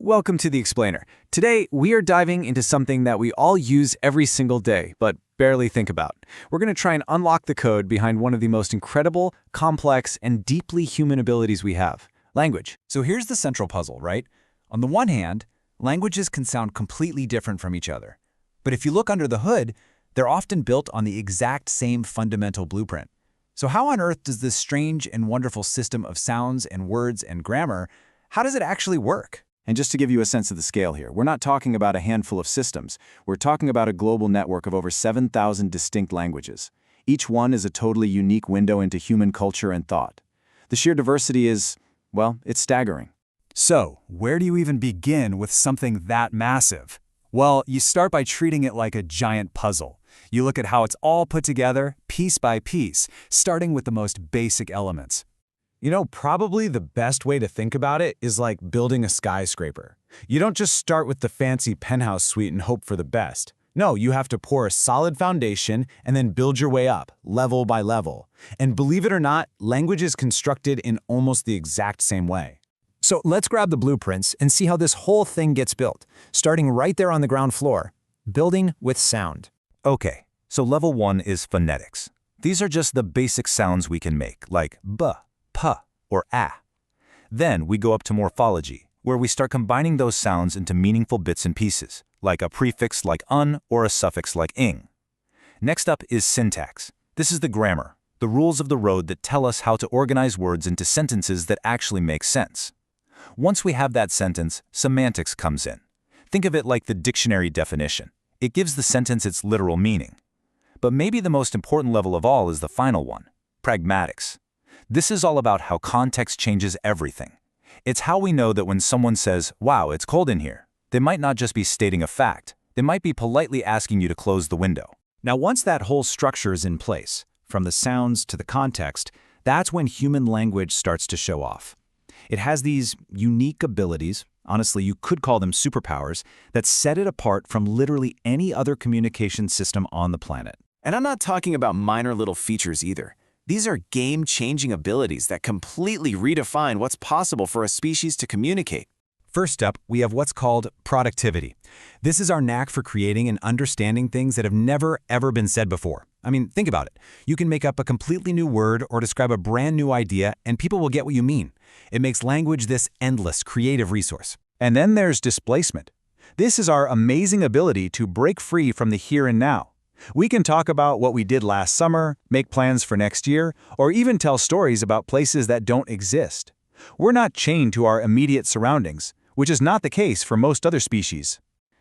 Welcome to The Explainer. Today, we are diving into something that we all use every single day, but barely think about. We're going to try and unlock the code behind one of the most incredible, complex, and deeply human abilities we have: language. So here's the central puzzle, right? On the one hand, languages can sound completely different from each other. But if you look under the hood, they're often built on the exact same fundamental blueprint. So how on earth does this strange and wonderful system of sounds and words and grammar, how does it actually work? And just to give you a sense of the scale here, we're not talking about a handful of systems. We're talking about a global network of over 7,000 distinct languages. Each one is a totally unique window into human culture and thought. The sheer diversity is, well, it's staggering. So, where do you even begin with something that massive? Well, you start by treating it like a giant puzzle. You look at how it's all put together, piece by piece, starting with the most basic elements. Probably the best way to think about it is like building a skyscraper. You don't just start with the fancy penthouse suite and hope for the best. No, you have to pour a solid foundation and then build your way up, level by level. And believe it or not, language is constructed in almost the exact same way. So let's grab the blueprints and see how this whole thing gets built, starting right there on the ground floor, building with sound. Okay, so level 1 is phonetics. These are just the basic sounds we can make, like b, p, or a. Then we go up to morphology, where we start combining those sounds into meaningful bits and pieces, like a prefix like un or a suffix like ing. Next up is syntax. This is the grammar, the rules of the road that tell us how to organize words into sentences that actually make sense. Once we have that sentence, semantics comes in. Think of it like the dictionary definition. It gives the sentence its literal meaning. But maybe the most important level of all is the final one, pragmatics. This is all about how context changes everything. It's how we know that when someone says, "Wow, it's cold in here," they might not just be stating a fact. They might be politely asking you to close the window. Now, once that whole structure is in place, from the sounds to the context, that's when human language starts to show off. It has these unique abilities, honestly, you could call them superpowers, that set it apart from literally any other communication system on the planet. And I'm not talking about minor little features either. These are game-changing abilities that completely redefine what's possible for a species to communicate. First up, we have what's called productivity. This is our knack for creating and understanding things that have never, ever been said before. I mean, think about it. You can make up a completely new word or describe a brand new idea, and people will get what you mean. It makes language this endless, creative resource. And then there's displacement. This is our amazing ability to break free from the here and now. We can talk about what we did last summer, make plans for next year, or even tell stories about places that don't exist. We're not chained to our immediate surroundings, which is not the case for most other species.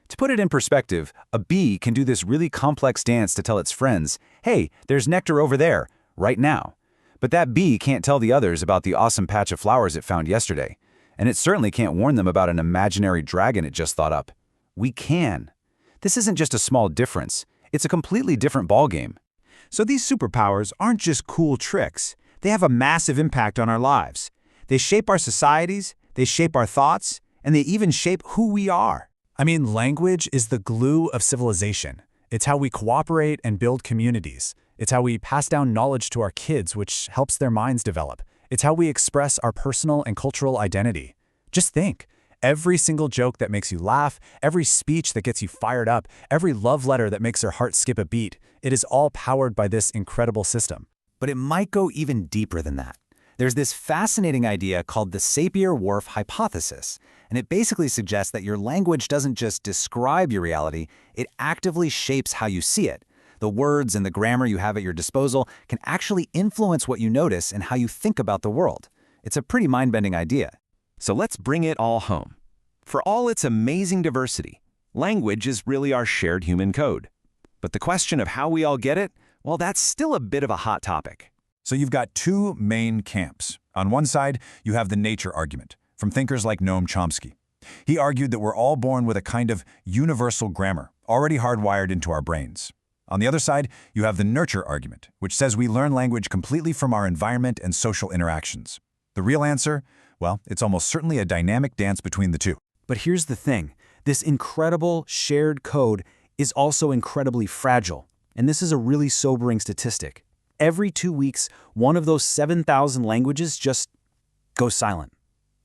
To put it in perspective, a bee can do this really complex dance to tell its friends, "Hey, there's nectar over there, right now." But that bee can't tell the others about the awesome patch of flowers it found yesterday. And it certainly can't warn them about an imaginary dragon it just thought up. We can. This isn't just a small difference. It's a completely different ballgame. So these superpowers aren't just cool tricks. They have a massive impact on our lives. They shape our societies, they shape our thoughts, and they even shape who we are. I mean, language is the glue of civilization. It's how we cooperate and build communities. It's how we pass down knowledge to our kids, which helps their minds develop. It's how we express our personal and cultural identity. Just think. Every single joke that makes you laugh, every speech that gets you fired up, every love letter that makes your heart skip a beat, it is all powered by this incredible system. But it might go even deeper than that. There's this fascinating idea called the Sapir-Whorf hypothesis, and it basically suggests that your language doesn't just describe your reality, it actively shapes how you see it. The words and the grammar you have at your disposal can actually influence what you notice and how you think about the world. It's a pretty mind-bending idea. So let's bring it all home. For all its amazing diversity, language is really our shared human code. But the question of how we all get it, well, that's still a bit of a hot topic. So you've got two main camps. On one side, you have the nature argument, from thinkers like Noam Chomsky. He argued that we're all born with a kind of universal grammar, already hardwired into our brains. On the other side, you have the nurture argument, which says we learn language completely from our environment and social interactions. The real answer? Well, it's almost certainly a dynamic dance between the two. But here's the thing. This incredible shared code is also incredibly fragile. And this is a really sobering statistic. Every 2 weeks, one of those 7,000 languages just goes silent.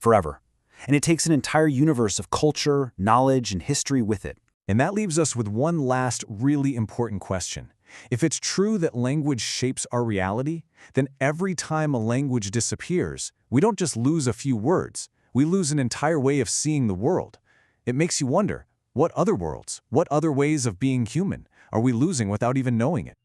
Forever. and it takes an entire universe of culture, knowledge, and history with it. And that leaves us with one last really important question. If it's true that language shapes our reality, then every time a language disappears, we don't just lose a few words, we lose an entire way of seeing the world. It makes you wonder, what other worlds, what other ways of being human are we losing without even knowing it?